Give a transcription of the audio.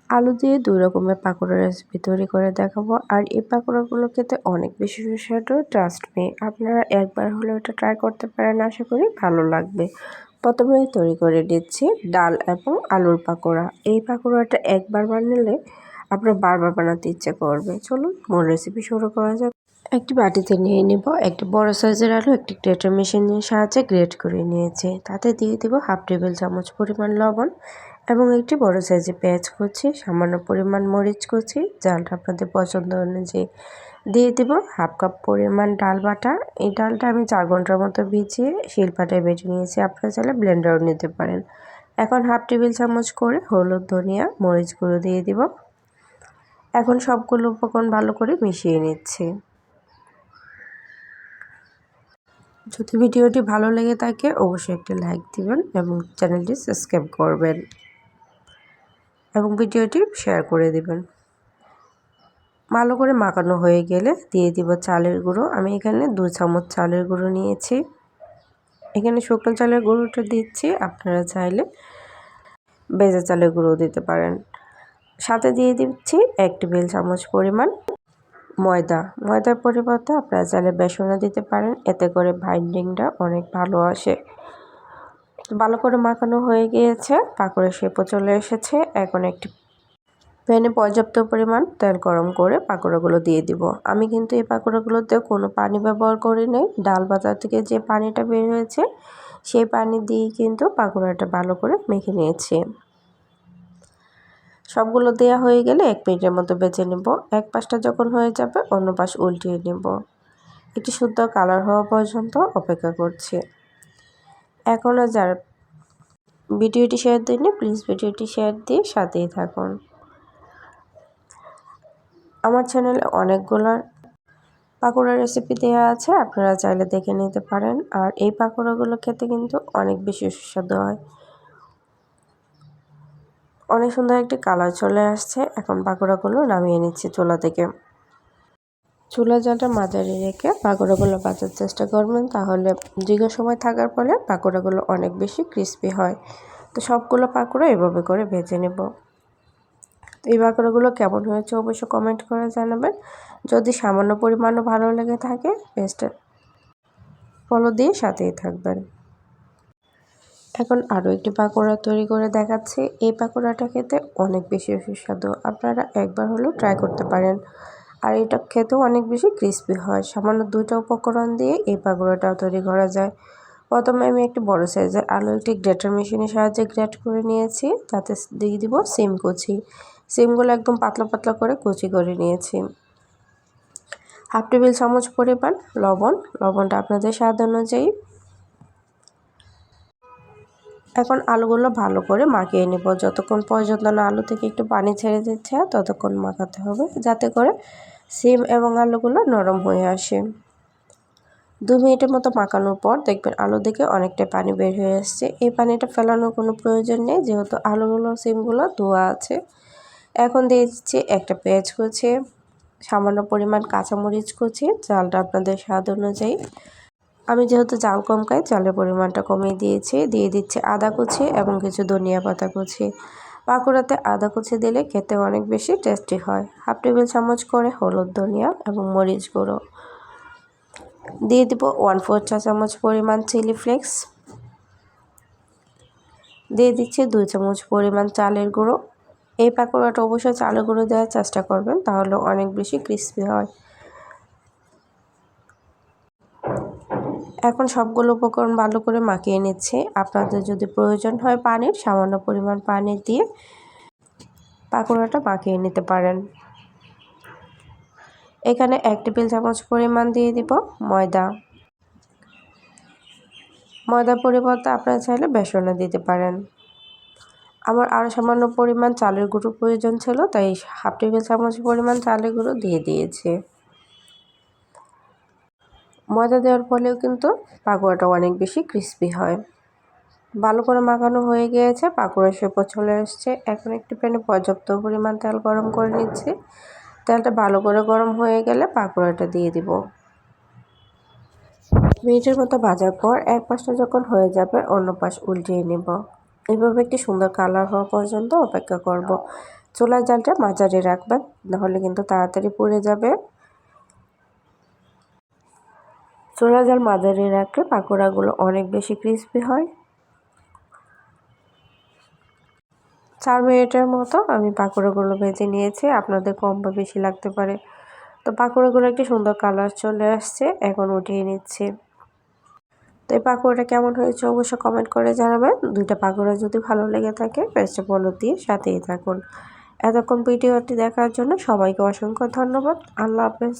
আলু দিয়ে 2 রকমের পাকোড়া রেসিপি তৈরি করে দেখাবো। আর এই পাকোড়াগুলো খেতে অনেক বেশি সুস্বাদু, ট্রাস্ট মি। আপনারা একবার হলেও এটা ট্রাই করতে পারেন, আশা করি ভালো লাগবে। প্রথমেই তৈরি করে দিচ্ছি ডাল এবং আলুর পাকোড়া। এই পাকোড়াটা একবার বানালে আপনার বারবার বানাতে ইচ্ছে করবে। চলুন মূল রেসিপি শুরু করা যাক। একটি বাটিতে নিয়ে নেব একটি বড় সাইজের আলু, একটি গ্রেটার মেশিনের সাহায্যে গ্রেট করে নিয়েছি। তাতে দিয়ে দেব হাফ টেবিল চামচ পরিমাণ লবণ এবং একটি বড় সাইজের পেঁয়াজ কুচি, সামান্য পরিমাণ মরিচ কুচি, ঝালটা আপনাদের পছন্দ অনুযায়ী। দিয়ে দেব হাফ কাপ পরিমাণ ডাল বাটা। এই ডালটা আমি 4 ঘন্টার মতো ভিজিয়ে শিলপাটায় বেটে নিয়েছি, আপনারা চাইলে ব্লেন্ডারও নিতে পারেন। এখন হাফ টেবিল চামচ করে হলুদ, ধনিয়া, মরিচ গুঁড়ো দিয়ে দিব। এখন সবগুলো উপকরণ ভালো করে মিশিয়ে নিচ্ছি। যদি ভিডিওটি ভালো লেগে থাকে অবশ্যই একটি লাইক দিবেন এবং চ্যানেলটি সাবস্ক্রাইব করবেন এবং ভিডিওটি শেয়ার করে দিবেন। ভালো করে মাখানো হয়ে গেলে দিয়ে দিব চালের গুঁড়ো। আমি এখানে 2 চামচ চালের গুঁড়ো নিয়েছি। এখানে শুকনো চালের গুঁড়োটা দিচ্ছি, আপনারা চাইলে ভেজা চালের গুঁড়ো দিতে পারেন। সাথে দিয়ে দিচ্ছি 1 টেবিল চামচ পরিমাণ ময়দার পরিবর্তে আপনারা চাইলে বেসনও দিতে পারেন, এতে করে বাইন্ডিংটা অনেক ভালো আসে। ভালো করে মাখানো হয়ে গিয়েছে, পাকোড়া শেপও চলে এসেছে। এখন একটি প্যানে পর্যাপ্ত পরিমাণ তেল গরম করে পাকোড়াগুলো দিয়ে দিব। আমি কিন্তু এই পাকোড়াগুলোতে কোনো পানি ব্যবহার করি নাই। ডাল ভাজা থেকে যে পানিটা বের হয়েছে সেই পানি দিয়েই কিন্তু পাকোড়াটা ভালো করে মেখে নিয়েছি। সবগুলো দেওয়া হয়ে গেলে 1 মিনিটের মতো বেজে নেব। এক পাশটা যখন হয়ে যাবে অন্য পাশ উল্টিয়ে নেব। একটি সুন্দর কালার হওয়া পর্যন্ত অপেক্ষা করছি। এখনও যারা ভিডিওটি শেয়ার দেননি প্লিজ ভিডিওটি শেয়ার দিয়ে সাথেই থাকুন। আমার চ্যানেলে অনেকগুলো পাকোড়া রেসিপি দেওয়া আছে, আপনারা চাইলে দেখে নিতে পারেন। আর এই পাকোড়াগুলো খেতে কিন্তু অনেক বেশি সুস্বাদু হয়। অনেক সুন্দর একটি কালার চলে আসছে। এখন পাকোড়াগুলো নামিয়ে নিচ্ছি চুলা থেকে। চুলা জালটা মাঝারি রেখে পাকোড়াগুলো ভাজার চেষ্টা করবেন, তাহলে দীর্ঘ সময় থাকার ফলে পাকোড়াগুলো অনেক বেশি ক্রিস্পি হয়। তো সবগুলো পাকোড়া এভাবে করে ভেজে নেব। এই পাকোড়াগুলো কেমন হয়েছে অবশ্যই কমেন্ট করে জানাবেন। যদি সামান্য পরিমাণও ভালো লেগে থাকে পেজটা ফলো দিয়ে সাথেই থাকবেন। এখন আরও একটি পাকোড়া তৈরি করে দেখাচ্ছি। এই পাকোড়াটা খেতে অনেক বেশি সুস্বাদু, আপনারা একবার হলেও ট্রাই করতে পারেন। আর এটা খেতেও অনেক বেশি ক্রিস্পি হয়। সামান্য 2টা উপকরণ দিয়ে এই পাকোড়াটাও তৈরি করা যায়। প্রথমে আমি একটি বড় সাইজের আলু একটি গ্রেটার মেশিনের সাহায্যে গ্রেট করে নিয়েছি। তাতে দিয়ে দিব সিম কুচি। সিমগুলো একদম পাতলা পাতলা করে কুচি করে নিয়েছি। হাফ টেবিল চামচ পরিমাণ লবণটা আপনাদের স্বাদ অনুযায়ী। এখন আলুগুলো ভালো করে মাখিয়ে নেব। যতক্ষণ পর্যন্ত না আলু থেকে একটু পানি ছেড়ে দিচ্ছে ততক্ষণ মাখাতে হবে, যাতে করে সিম এবং আলুগুলো নরম হয়ে আসে। 2 মিনিটের মতো মাখানোর পর দেখবেন আলু থেকে অনেকটাই পানি বের হয়ে আসছে। এই পানিটা ফেলানোর কোনো প্রয়োজন নেই, যেহেতু আলুগুলো সিমগুলো ধোয়া আছে। এখন দিয়ে দিচ্ছি একটা পেঁয়াজ কুচি, সামান্য পরিমাণ কাঁচামরিচ কুচি, ঝালটা আপনাদের স্বাদ অনুযায়ী। আমি যেহেতু ঝাল কম খাই ঝালের পরিমাণটা কমিয়ে দিয়েছি। দিয়ে দিচ্ছি আদা কুচি এবং কিছু ধনিয়া পাতা কুচি। পাকোড়াতে আদা কুচি দিলে খেতে অনেক বেশি টেস্টি হয়। হাফ টেবিল চামচ করে হলুদ, ধনিয়া এবং মরিচ গুঁড়ো। দিয়ে দিব 1/4 চা চামচ পরিমাণ চিলি ফ্লেক্স। দিয়ে দিচ্ছি 2 চামচ পরিমাণ চালের গুঁড়ো। এই পাকোড়াটা অবশ্যই চালের গুঁড়ো দেওয়ার চেষ্টা করবেন, তাহলে অনেক বেশি ক্রিস্পি হয়। এখন সবগুলো উপকরণ ভালো করে মাখিয়ে নিচ্ছি। আপনাদের যদি প্রয়োজন হয় পানির, সামান্য পরিমাণ পানি দিয়ে পাকোড়াটা মাখিয়ে নিতে পারেন। এখানে 1 টেবিল চামচ পরিমাণ দিয়ে দিব ময়দার পরিবর্তে আপনারা চাইলে বেসনও দিতে পারেন। আমার আরও সামান্য পরিমাণ চালের গুঁড়ো প্রয়োজন ছিল, তাই হাফ টেবিল চামচ পরিমাণ চালের গুঁড়ো দিয়ে দিয়েছি। ময়দা দেওয়ার ফলেও কিন্তু পাকোড়াটা অনেক বেশি ক্রিস্পি হয়। ভালো করে মাখানো হয়ে গিয়েছে, পাকোড়া শেপও চলে এসছে। এখন একটি প্যানে পর্যাপ্ত পরিমাণ তেল গরম করে নিচ্ছি। তেলটা ভালো করে গরম হয়ে গেলে পাকোড়াটা দিয়ে দিব। মিনিটের মতো ভাজার পর এক পাশটা যখন হয়ে যাবে অন্য পাশ উল্টিয়ে নেব। এভাবে একটি সুন্দর কালার হওয়া পর্যন্ত অপেক্ষা করব। চুলার জালটা মাঝারি রাখবেন, নাহলে কিন্তু তাড়াতাড়ি পুড়ে যাবে। চুলার জাল মাঝারি রাখলে পাকোড়াগুলো অনেক বেশি ক্রিস্পি হয়। 4 মিনিটের মতো আমি পাকোড়াগুলো ভেজে নিয়েছি, আপনাদের কম বা বেশি লাগতে পারে। তো পাকোড়াগুলো একটি সুন্দর কালার চলে আসছে, এখন উঠিয়ে নিচ্ছি। তো এই পাকোড়াটা কেমন হয়েছে অবশ্যই কমেন্ট করে জানাবেন। 2টা পাকোড়া যদি ভালো লেগে থাকে পেজটা ফলো দিয়ে সাথেই থাকুন। এতক্ষণ ভিডিওটি দেখার জন্য সবাইকে অসংখ্য ধন্যবাদ। আল্লাহ হাফেজ।